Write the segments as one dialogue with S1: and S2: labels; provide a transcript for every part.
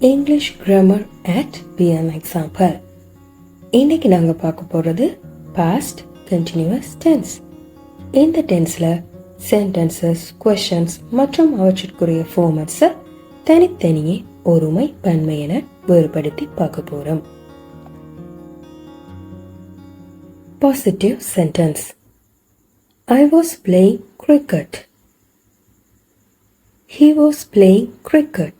S1: English grammar at be an example. இன்னைக்கு நாங்க பார்க்க போறது past continuous tense. இந்த டென்ஸ்ல sentences, questions மற்றும் அவற்றிற்குரிய formats தனித்தனியே ஒருமை பன்மை என வேறுபடுத்தி பார்க்க போறோம். Positive sentence. I was playing cricket. He was playing cricket.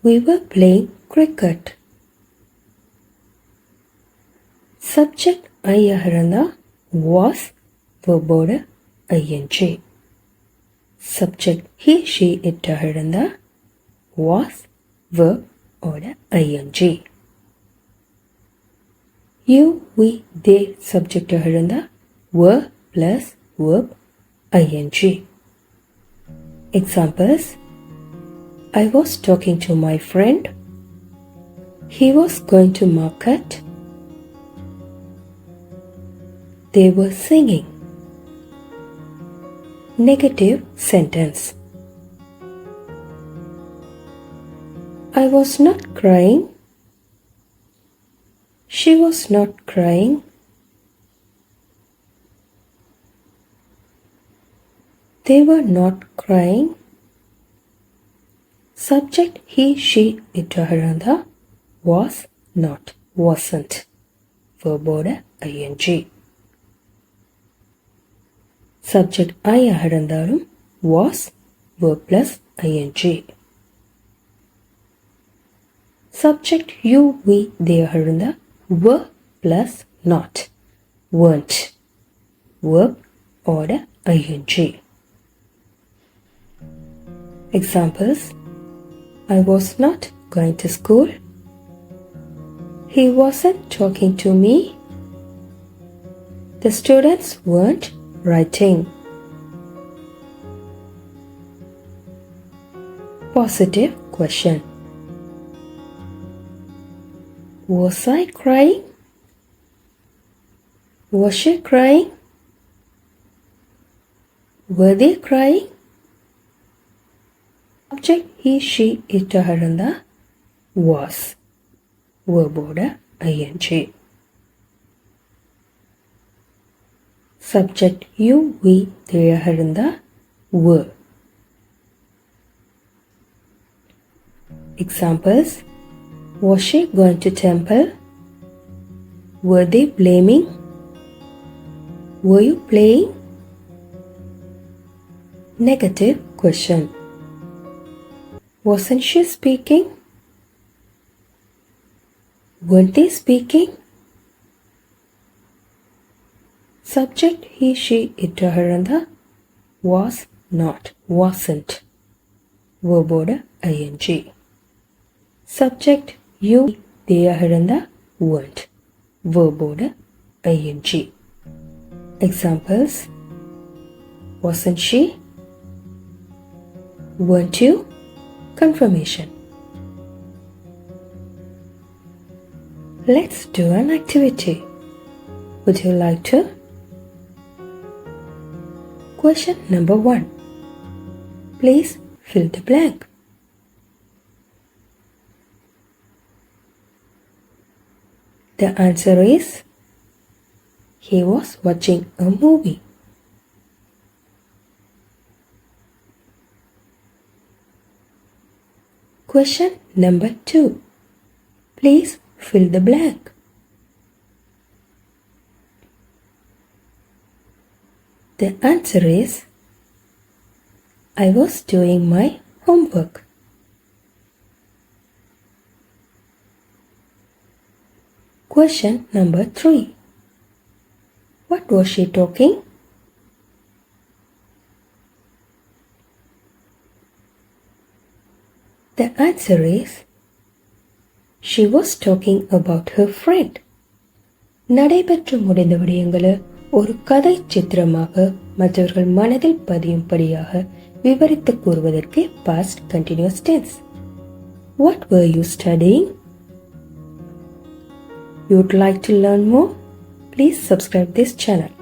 S1: We were playing cricket. Subject I இருந்தா was verb ing. Subject he she it இருந்தா was verb ing. You we they subject இருந்தா were plus verb ing. Examples: I was talking to my friend. He was going to market. They were singing. Negative sentence. I was not crying. She was not crying. They were not crying. Subject he she it இருந்தா was not wasn't verb ing. Subject I இருந்தாலும் was verb plus ing. Subject you we they இருந்தா were plus not weren't verb ing. Examples: I was not going to school. He wasn't talking to me. The students weren't writing. Positive question. Was I crying? Was she crying? Were they crying? Subject he she it இருந்தா was verb ing. Subject you we they இருந்தா were. Examples: was she going to temple? Were they blaming? Were you playing? Negative question. Wasn't she speaking? Weren't they speaking? Subject he she it இருந்தா was not wasn't verb ing. Subject you they இருந்தா weren't verb ing. Examples: wasn't she? Weren't you? Confirmation. Let's do an activity. Would you like to? Question number 1. Please fill the blank. The answer is he was watching a movie. Question number 2. Please fill the blank. The answer is I was doing my homework. Question number 3. What was she talking? The answer is she was talking about her friend. நடைபெற்று முடிந்த விடயங்களை ஒரு கதை சித்திரமாக மற்றவர்கள் மனதில் பதியும்படியாக விவரித்து கூறுவதற்கு past continuous tense. What were you studying? You'd like to learn more? Please subscribe this channel.